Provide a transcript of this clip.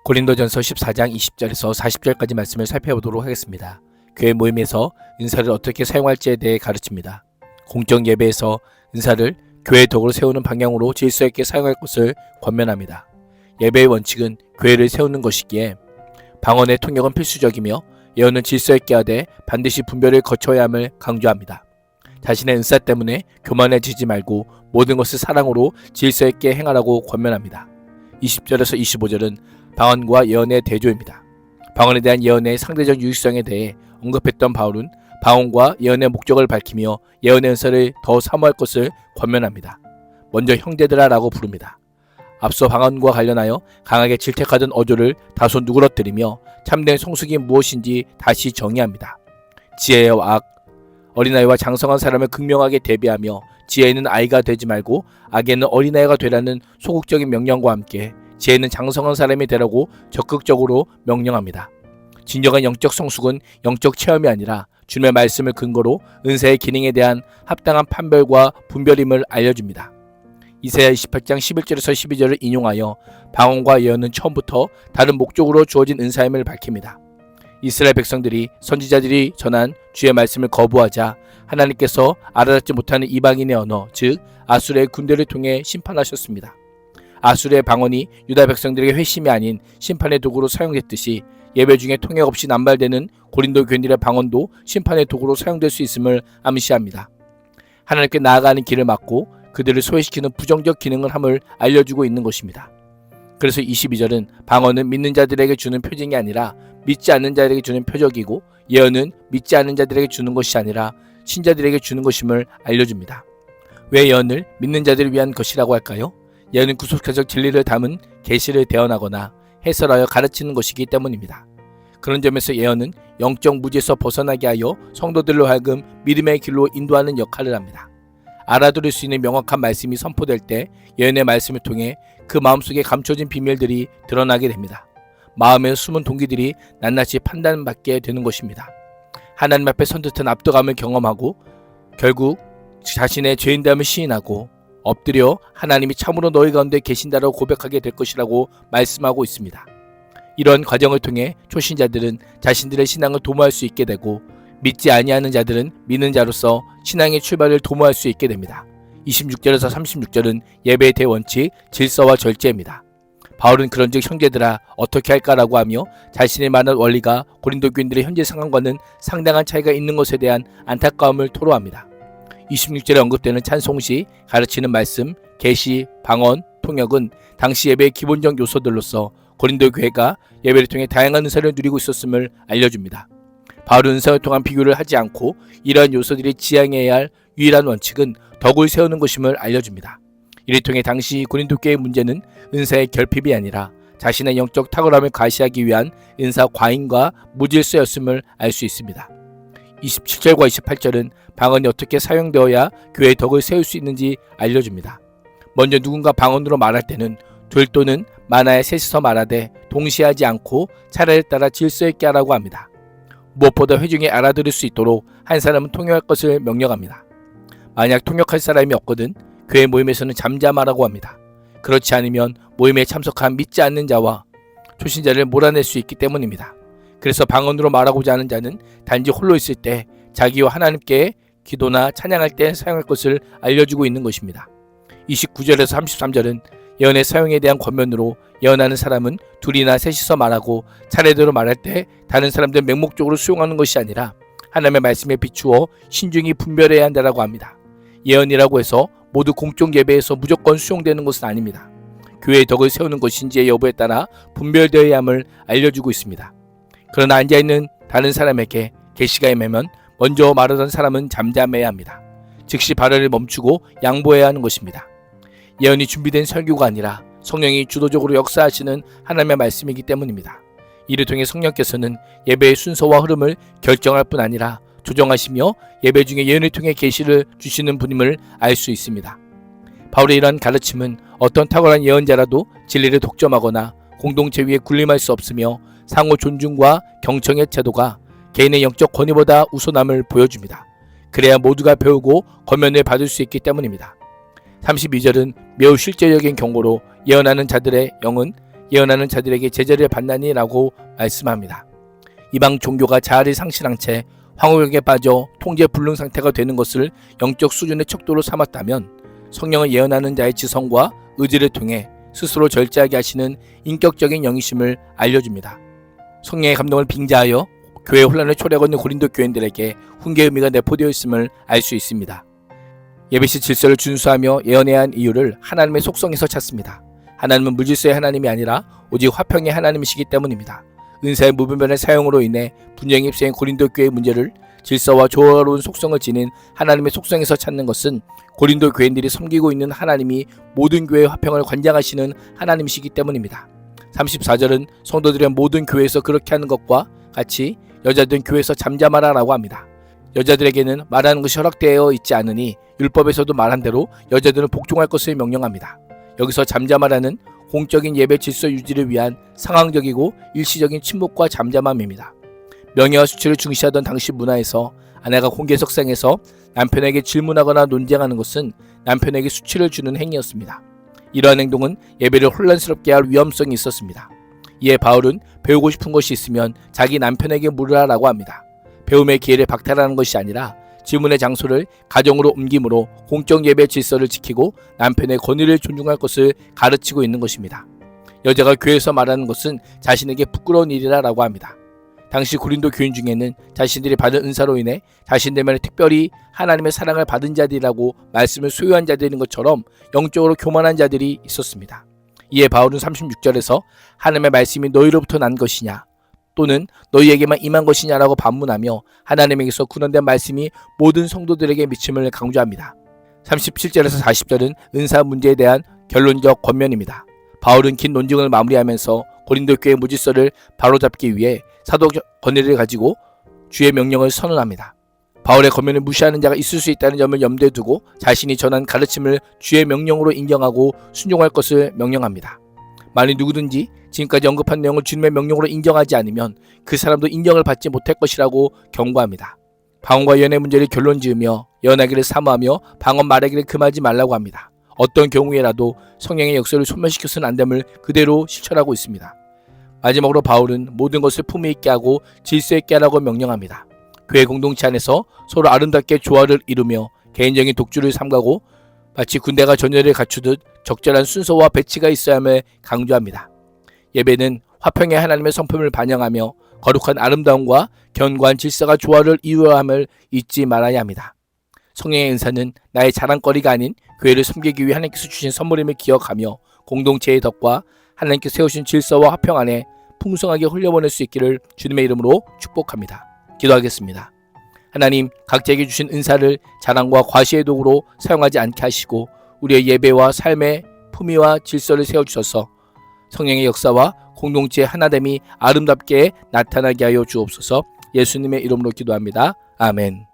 고린도전서 14장 20절에서 40절까지 말씀을 살펴보도록 하겠습니다. 교회 모임에서 은사를 어떻게 사용할지에 대해 가르칩니다. 공적 예배에서 은사를 교회 덕으로 세우는 방향으로 질서 있게 사용할 것을 권면합니다. 예배의 원칙은 교회를 세우는 것이기에 방언의 통역은 필수적이며 예언은 질서 있게 하되 반드시 분별을 거쳐야 함을 강조합니다. 자신의 은사 때문에 교만해지지 말고 모든 것을 사랑으로 질서 있게 행하라고 권면합니다. 20절에서 25절은 방언과 예언의 대조입니다. 방언에 대한 예언의 상대적 유익성에 대해 언급했던 바울은 방언과 예언의 목적을 밝히며 예언의 은사를 더 사모할 것을 권면합니다. 먼저 형제들아 라고 부릅니다. 앞서 방언과 관련하여 강하게 질책하던 어조를 다소 누그러뜨리며 참된 성숙이 무엇인지 다시 정의합니다. 지혜와 악, 어린아이와 장성한 사람을 극명하게 대비하며 지혜는 아이가 되지 말고 악에는 어린아이가 되라는 소극적인 명령과 함께 지혜는 장성한 사람이 되라고 적극적으로 명령합니다. 진정한 영적 성숙은 영적 체험이 아니라 주님의 말씀을 근거로 은사의 기능에 대한 합당한 판별과 분별임을 알려줍니다. 이사야 28장 11절에서 12절을 인용하여 방언과 예언은 처음부터 다른 목적으로 주어진 은사임을 밝힙니다. 이스라엘 백성들이 선지자들이 전한 주의 말씀을 거부하자 하나님께서 알아듣지 못하는 이방인의 언어, 즉 아수르의 군대를 통해 심판하셨습니다. 아수르의 방언이 유다 백성들에게 회심이 아닌 심판의 도구로 사용됐듯이 예배 중에 통역 없이 남발되는 고린도 교인들의 방언도 심판의 도구로 사용될 수 있음을 암시합니다. 하나님께 나아가는 길을 막고 그들을 소외시키는 부정적 기능을 함을 알려주고 있는 것입니다. 그래서 22절은 방언은 믿는 자들에게 주는 표징이 아니라 믿지 않는 자들에게 주는 표적이고 예언은 믿지 않는 자들에게 주는 것이 아니라 신자들에게 주는 것임을 알려줍니다. 왜 예언을 믿는 자들을 위한 것이라고 할까요? 예언은 구속사적 진리를 담은 계시를 대언하거나 해설하여 가르치는 것이기 때문입니다. 그런 점에서 예언은 영적 무지에서 벗어나게 하여 성도들로 하여금 믿음의 길로 인도하는 역할을 합니다. 알아들을 수 있는 명확한 말씀이 선포될 때 예언의 말씀을 통해 그 마음속에 감춰진 비밀들이 드러나게 됩니다. 마음의 숨은 동기들이 낱낱이 판단받게 되는 것입니다. 하나님 앞에 선뜻한 압도감을 경험하고 결국 자신의 죄인됨을 시인하고 엎드려 하나님이 참으로 너희 가운데 계신다라고 고백하게 될 것이라고 말씀하고 있습니다. 이런 과정을 통해 초신자들은 자신들의 신앙을 도모할 수 있게 되고 믿지 아니하는 자들은 믿는 자로서 신앙의 출발을 도모할 수 있게 됩니다. 26절에서 36절은 예배의 대원칙, 질서와 절제입니다. 바울은 그런즉 형제들아 어떻게 할까라고 하며 자신의 말한 원리가 고린도 교인들의 현재 상황과는 상당한 차이가 있는 것에 대한 안타까움을 토로합니다. 26절에 언급되는 찬송시, 가르치는 말씀, 계시, 방언, 통역은 당시 예배의 기본적 요소들로서 고린도 교회가 예배를 통해 다양한 은사를 누리고 있었음을 알려줍니다. 바울은 은사를 통한 비교를 하지 않고 이러한 요소들이 지향해야 할 유일한 원칙은 덕을 세우는 것임을 알려줍니다. 이를 통해 당시 고린도 교회의 문제는 은사의 결핍이 아니라 자신의 영적 탁월함을 과시하기 위한 은사 과잉과 무질서였음을 알 수 있습니다. 27절과 28절은 방언이 어떻게 사용되어야 교회의 덕을 세울 수 있는지 알려줍니다. 먼저 누군가 방언으로 말할 때는 둘 또는 많아야 셋이서 말하되 동시에 하지 않고 차례를 따라 질서 있게 하라고 합니다. 무엇보다 회중이 알아들을 수 있도록 한 사람은 통역할 것을 명령합니다. 만약 통역할 사람이 없거든 교회 모임에서는 잠잠하라고 합니다. 그렇지 않으면 모임에 참석한 믿지 않는 자와 초신자를 몰아낼 수 있기 때문입니다. 그래서 방언으로 말하고자 하는 자는 단지 홀로 있을 때 자기와 하나님께 기도나 찬양할 때 사용할 것을 알려주고 있는 것입니다. 29절에서 33절은 예언의 사용에 대한 권면으로 예언하는 사람은 둘이나 셋이서 말하고 차례대로 말할 때 다른 사람들 맹목적으로 수용하는 것이 아니라 하나님의 말씀에 비추어 신중히 분별해야 한다라고 합니다. 예언이라고 해서 모두 공적 예배에서 무조건 수용되는 것은 아닙니다. 교회의 덕을 세우는 것인지의 여부에 따라 분별되어야 함을 알려주고 있습니다. 그러나 앉아있는 다른 사람에게 계시가 임하면 먼저 말하던 사람은 잠잠해야 합니다. 즉시 발언을 멈추고 양보해야 하는 것입니다. 예언이 준비된 설교가 아니라 성령이 주도적으로 역사하시는 하나님의 말씀이기 때문입니다. 이를 통해 성령께서는 예배의 순서와 흐름을 결정할 뿐 아니라 조정하시며 예배 중에 예언을 통해 계시를 주시는 분임을 알 수 있습니다. 바울의 이러한 가르침은 어떤 탁월한 예언자라도 진리를 독점하거나 공동체 위에 군림할 수 없으며 상호 존중과 경청의 태도가 개인의 영적 권위보다 우선함을 보여줍니다. 그래야 모두가 배우고 권면을 받을 수 있기 때문입니다. 32절은 매우 실제적인 경고로 예언하는 자들의 영은 예언하는 자들에게 제자를 받나니라고 말씀합니다. 이방 종교가 자아를 상실한 채 황홀하게 빠져 통제 불능 상태가 되는 것을 영적 수준의 척도로 삼았다면 성령을 예언하는 자의 지성과 의지를 통해 스스로 절제하게 하시는 인격적인 영이심을 알려줍니다. 성령의 감동을 빙자하여 교회 혼란을 초래하고 있는 고린도 교인들에게 훈계의 의미가 내포되어 있음을 알 수 있습니다. 예배시 질서를 준수하며 예언해야 한 이유를 하나님의 속성에서 찾습니다. 하나님은 물질서의 하나님이 아니라 오직 화평의 하나님이시기 때문입니다. 은사의 무분별한 사용으로 인해 분쟁이 휩싸인 고린도 교회의 문제를 질서와 조화로운 속성을 지닌 하나님의 속성에서 찾는 것은 고린도 교인들이 섬기고 있는 하나님이 모든 교회의 화평을 관장하시는 하나님이시기 때문입니다. 34절은 성도들의 모든 교회에서 그렇게 하는 것과 같이 여자들은 교회에서 잠잠하라 라고 합니다. 여자들에게는 말하는 것이 허락되어 있지 않으니 율법에서도 말한 대로 여자들은 복종할 것을 명령합니다. 여기서 잠잠하라는 공적인 예배 질서 유지를 위한 상황적이고 일시적인 침묵과 잠잠함입니다. 명예와 수치를 중시하던 당시 문화에서 아내가 공개석상에서 남편에게 질문하거나 논쟁하는 것은 남편에게 수치를 주는 행위였습니다. 이러한 행동은 예배를 혼란스럽게 할 위험성이 있었습니다. 이에 바울은 배우고 싶은 것이 있으면 자기 남편에게 물으라라고 합니다. 배움의 기회를 박탈하는 것이 아니라 질문의 장소를 가정으로 옮김으로 공적 예배 질서를 지키고 남편의 권위를 존중할 것을 가르치고 있는 것입니다. 여자가 교회에서 말하는 것은 자신에게 부끄러운 일이라고 합니다. 당시 고린도 교인 중에는 자신들이 받은 은사로 인해 자신들만의 특별히 하나님의 사랑을 받은 자들이라고 말씀을 소유한 자들인 것처럼 영적으로 교만한 자들이 있었습니다. 이에 바울은 36절에서 하나님의 말씀이 너희로부터 난 것이냐 또는 너희에게만 임한 것이냐라고 반문하며 하나님에게서 군원된 말씀이 모든 성도들에게 미침을 강조합니다. 37절에서 40절은 은사 문제에 대한 결론적 권면입니다. 바울은 긴 논증을 마무리하면서 고린도 교회 무질서를 바로잡기 위해 사도적 권위를 가지고 주의 명령을 선언합니다. 바울의 권면을 무시하는 자가 있을 수 있다는 점을 염두에 두고 자신이 전한 가르침을 주의 명령으로 인정하고 순종할 것을 명령합니다. 만일 누구든지 지금까지 언급한 내용을 주님의 명령으로 인정하지 않으면 그 사람도 인정을 받지 못할 것이라고 경고합니다. 방언과 예언의 문제를 결론 지으며 예언하기를 사모하며 방언 말하기를 금하지 말라고 합니다. 어떤 경우에라도 성령의 역사를 소멸시켜서는 안 됨을 그대로 실천하고 있습니다. 마지막으로 바울은 모든 것을 품위 있게 하고 질서 있게 하라고 명령합니다. 교회 공동체 안에서 서로 아름답게 조화를 이루며 개인적인 독주를 삼가고 마치 군대가 전열을 갖추듯 적절한 순서와 배치가 있어야 함을 강조합니다. 예배는 화평의 하나님의 성품을 반영하며 거룩한 아름다움과 견고한 질서가 조화를 이루어야 함을 잊지 말아야 합니다. 성령의 은사는 나의 자랑거리가 아닌 교회를 섬기기 위해 하나님께서 주신 선물임을 기억하며 공동체의 덕과 하나님께서 세우신 질서와 화평 안에 풍성하게 흘려보낼 수 있기를 주님의 이름으로 축복합니다. 기도하겠습니다. 하나님, 각자에게 주신 은사를 자랑과 과시의 도구로 사용하지 않게 하시고 우리의 예배와 삶의 품위와 질서를 세워주셔서 성령의 역사와 공동체의 하나됨이 아름답게 나타나게 하여 주옵소서. 예수님의 이름으로 기도합니다. 아멘.